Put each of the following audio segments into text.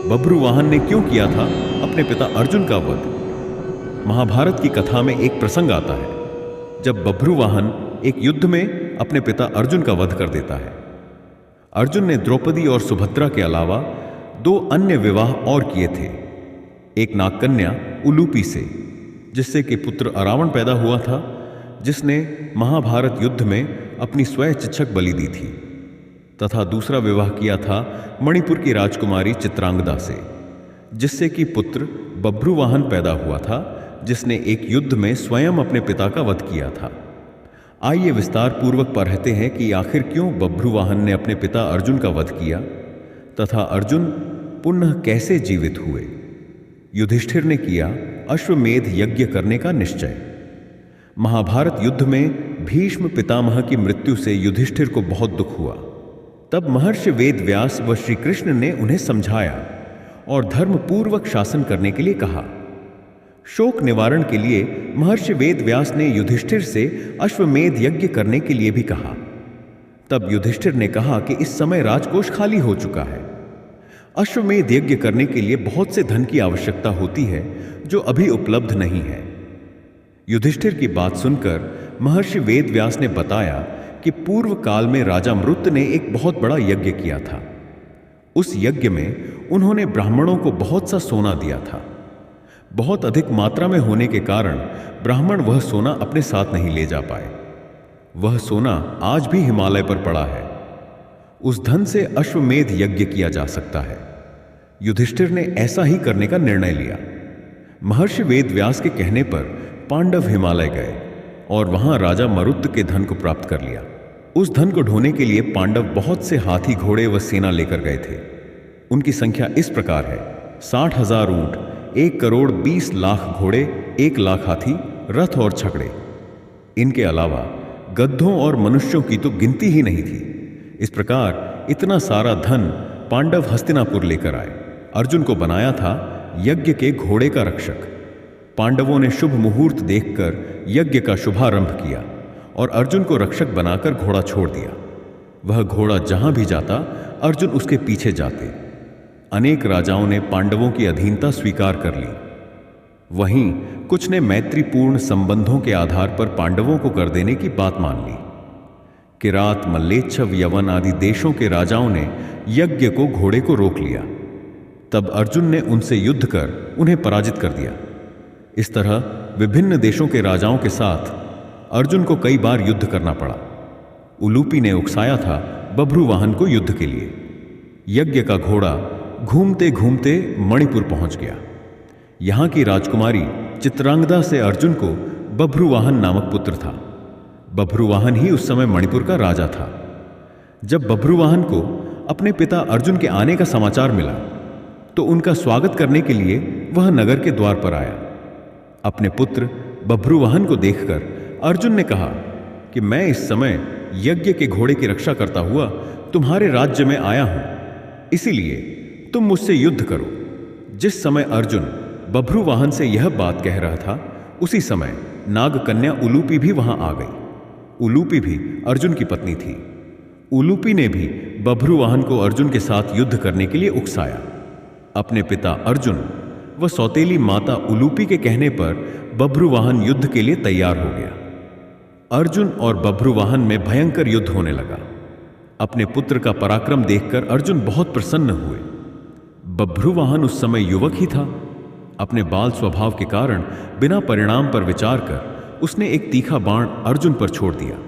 बभ्रुवाहन ने क्यों किया था अपने पिता अर्जुन का वध? महाभारत की कथा में एक प्रसंग आता है जब बभ्रुवाहन एक युद्ध में अपने पिता अर्जुन का वध कर देता है। अर्जुन ने द्रौपदी और सुभद्रा के अलावा 2 अन्य विवाह और किए थे। एक नागकन्या उलूपी से, जिससे कि पुत्र अरावण पैदा हुआ था, जिसने महाभारत युद्ध में अपनी स्वयं बलि दी थी, तथा दूसरा विवाह किया था मणिपुर की राजकुमारी चित्रांगदा से, जिससे कि पुत्र बभ्रुवाहन पैदा हुआ था, जिसने एक युद्ध में स्वयं अपने पिता का वध किया था। आइए विस्तार पूर्वक पढ़ते हैं कि आखिर क्यों बभ्रुवाहन ने अपने पिता अर्जुन का वध किया तथा अर्जुन पुनः कैसे जीवित हुए। युधिष्ठिर ने किया अश्वमेध यज्ञ करने का निश्चय। महाभारत युद्ध में भीष्म पितामह की मृत्यु से युधिष्ठिर को बहुत दुख हुआ। तब महर्षि वेद व्यास व श्री कृष्ण ने उन्हें समझाया और धर्मपूर्वक शासन करने के लिए कहा। शोक निवारण के लिए महर्षि वेद व्यास ने युधिष्ठिर से अश्वमेध यज्ञ करने के लिए भी कहा। तब युधिष्ठिर ने कहा कि इस समय राजकोष खाली हो चुका है। अश्वमेध यज्ञ करने के लिए बहुत से धन की आवश्यकता होती है जो अभी उपलब्ध नहीं है। युधिष्ठिर की बात सुनकर महर्षि वेद व्यास ने बताया कि पूर्व काल में राजा मृत ने एक बहुत बड़ा यज्ञ किया था। उस यज्ञ में उन्होंने ब्राह्मणों को बहुत सा सोना दिया था। बहुत अधिक मात्रा में होने के कारण ब्राह्मण वह सोना अपने साथ नहीं ले जा पाए। वह सोना आज भी हिमालय पर पड़ा है। उस धन से अश्वमेध यज्ञ किया जा सकता है। युधिष्ठिर ने ऐसा ही करने का निर्णय लिया। महर्षि वेद व्यास के कहने पर पांडव हिमालय गए और वहां राजा मरुत के धन को प्राप्त कर लिया। उस धन को ढोने के लिए पांडव बहुत से हाथी, घोड़े व सेना लेकर गए थे। उनकी संख्या इस प्रकार है: 60,000 ऊंट, 1,20,00,000 घोड़े, 1,00,000 हाथी, रथ और छकड़े। इनके अलावा गद्धों और मनुष्यों की तो गिनती ही नहीं थी। इस प्रकार इतना सारा धन पांडव हस्तिनापुर लेकर आए। अर्जुन को बनाया था यज्ञ के घोड़े का रक्षक। पांडवों ने शुभ मुहूर्त देखकर यज्ञ का शुभारंभ किया और अर्जुन को रक्षक बनाकर घोड़ा छोड़ दिया। वह घोड़ा जहां भी जाता अर्जुन उसके पीछे जाते। अनेक राजाओं ने पांडवों की अधीनता स्वीकार कर ली। वहीं कुछ ने मैत्रीपूर्ण संबंधों के आधार पर पांडवों को कर देने की बात मान ली। किरात, मल्लेच्छव, यवन आदि देशों के राजाओं ने यज्ञ को, घोड़े को रोक लिया। तब अर्जुन ने उनसे युद्ध कर उन्हें पराजित कर दिया। इस तरह विभिन्न देशों के राजाओं के साथ अर्जुन को कई बार युद्ध करना पड़ा। उलूपी ने उकसाया था बभ्रुवाहन को युद्ध के लिए। यज्ञ का घोड़ा घूमते घूमते मणिपुर पहुंच गया। यहां की राजकुमारी चित्रांगदा से अर्जुन को बभ्रुवाहन नामक पुत्र था। बभ्रुवाहन ही उस समय मणिपुर का राजा था। जब बभ्रुवाहन को अपने पिता अर्जुन के आने का समाचार मिला तो उनका स्वागत करने के लिए वह नगर के द्वार पर आया। अपने पुत्र बभ्रुवाहन को देखकर अर्जुन ने कहा कि मैं इस समय यज्ञ के घोड़े की रक्षा करता हुआ तुम्हारे राज्य में आया हूं, इसीलिए तुम मुझसे युद्ध करो। जिस समय अर्जुन बभ्रुवाहन से यह बात कह रहा था उसी समय नागकन्या उलूपी भी वहां आ गई। उलूपी भी अर्जुन की पत्नी थी। उलूपी ने भी बभ्रुवाहन को अर्जुन के साथ युद्ध करने के लिए उकसाया। अपने पिता अर्जुन व सौतेली माता उलूपी के कहने पर बभ्रुवाहन युद्ध के लिए तैयार हो गया। अर्जुन और बभ्रुवाहन में भयंकर युद्ध होने लगा। अपने पुत्र का पराक्रम देखकर अर्जुन बहुत प्रसन्न हुए। बभ्रुवाहन उस समय युवक ही था। अपने बाल स्वभाव के कारण बिना परिणाम पर विचार कर उसने एक तीखा बाण अर्जुन पर छोड़ दिया।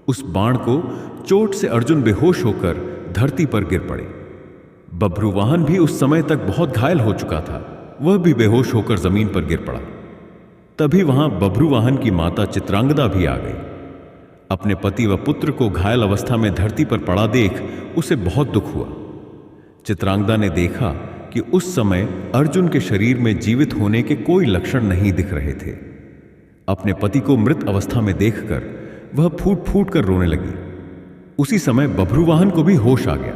उस बाण को चोट से अर्जुन बेहोश होकर धरती पर गिर पड़े। बभ्रुवाहन भी उस समय तक बहुत घायल हो चुका था। वह भी बेहोश होकर जमीन पर गिर पड़ा। तभी वहां बभ्रुवाहन की माता चित्रांगदा भी आ गई। अपने पति व पुत्र को घायल अवस्था में धरती पर पड़ा देख उसे बहुत दुख हुआ। चित्रांगदा ने देखा कि उस समय अर्जुन के शरीर में जीवित होने के कोई लक्षण नहीं दिख रहे थे। अपने पति को मृत अवस्था में देखकर वह फूट फूट कर रोने लगी। उसी समय बभ्रुवाहन को भी होश आ गया।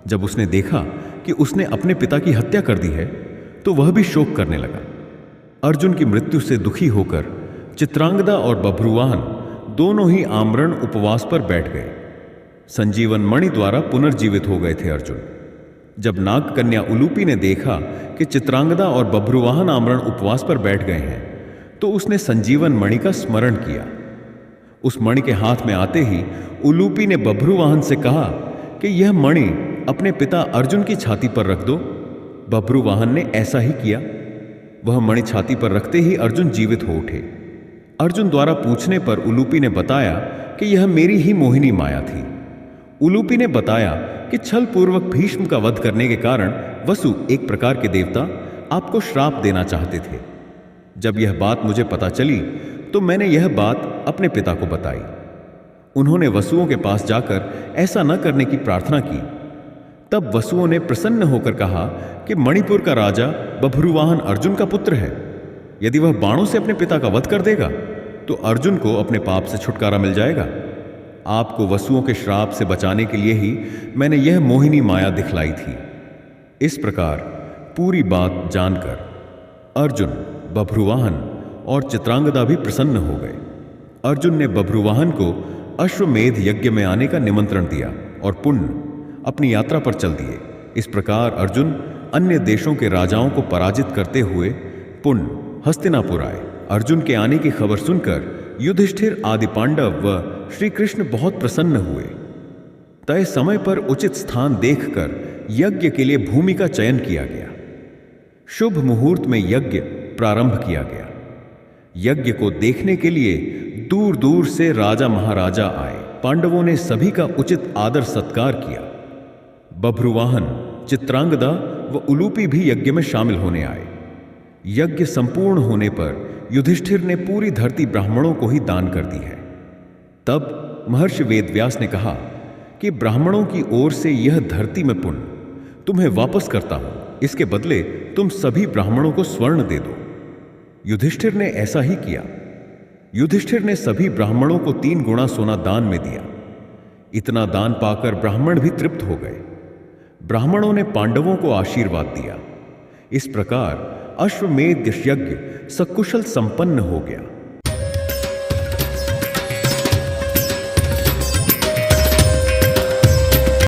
जब उसने देखा कि उसने अपने पिता की हत्या कर दी है तो वह भी शोक करने लगा। अर्जुन की मृत्यु से दुखी होकर चित्रांगदा और बभ्रुवाहन दोनों ही आमरण उपवास पर बैठ गए। संजीवन मणि द्वारा पुनर्जीवित हो गए थे अर्जुन। जब नाग कन्या उलूपी ने देखा कि चित्रांगदा और बभ्रुवाहन आमरण उपवास पर बैठ गए हैं, तो उसने संजीवन मणि का स्मरण किया। उस मणि के हाथ में आते ही उलूपी ने बभ्रुवाहन से कहा कि यह मणि अपने पिता अर्जुन की छाती पर रख दो। बभ्रुवाहन ने ऐसा ही किया। वह मणि छाती पर रखते ही अर्जुन जीवित हो उठे। अर्जुन द्वारा पूछने पर उलूपी ने बताया कि यह मेरी ही मोहिनी माया थी। उलूपी ने बताया कि छल पूर्वक भीष्म का वध करने के कारण वसु, एक प्रकार के देवता, आपको श्राप देना चाहते थे। जब यह बात मुझे पता चली तो मैंने यह बात अपने पिता को बताई। उन्होंने वसुओं के पास जाकर ऐसा न करने की प्रार्थना की। तब वसुओं ने प्रसन्न होकर कहा कि मणिपुर का राजा बभ्रुवाहन अर्जुन का पुत्र है। यदि वह बाणों से अपने पिता का वध कर देगा तो अर्जुन को अपने पाप से छुटकारा मिल जाएगा। आपको वसुओं के श्राप से बचाने के लिए ही मैंने यह मोहिनी माया दिखलाई थी। इस प्रकार पूरी बात जानकर अर्जुन, बभ्रुवाहन और चित्रांगदा भी प्रसन्न हो गए। अर्जुन ने बभ्रुवाहन को अश्वमेध यज्ञ में आने का निमंत्रण दिया और पुण्य अपनी यात्रा पर चल दिए। इस प्रकार अर्जुन अन्य देशों के राजाओं को पराजित करते हुए पुण्य हस्तिनापुर आए। अर्जुन के आने की खबर सुनकर युधिष्ठिर आदि पांडव व श्री कृष्ण बहुत प्रसन्न हुए। तय समय पर उचित स्थान देखकर यज्ञ के लिए भूमि का चयन किया गया। शुभ मुहूर्त में यज्ञ प्रारंभ किया गया। यज्ञ को देखने के लिए दूर दूर से राजा महाराजा आए। पांडवों ने सभी का उचित आदर सत्कार किया। बभ्रुवाहन, चित्रांगदा व उलूपी भी यज्ञ में शामिल होने आए। यज्ञ संपूर्ण होने पर युधिष्ठिर ने पूरी धरती ब्राह्मणों को ही दान कर दी है। तब महर्षि वेदव्यास ने कहा कि ब्राह्मणों की ओर से यह धरती में पुण्य तुम्हें वापस करता हूं। इसके बदले तुम सभी ब्राह्मणों को स्वर्ण दे दो। युधिष्ठिर ने ऐसा ही किया। युधिष्ठिर ने सभी ब्राह्मणों को 3 गुना सोना दान में दिया। इतना दान पाकर ब्राह्मण भी तृप्त हो गए। ब्राह्मणों ने पांडवों को आशीर्वाद दिया। इस प्रकार अश्वमेध यज्ञ सकुशल संपन्न हो गया।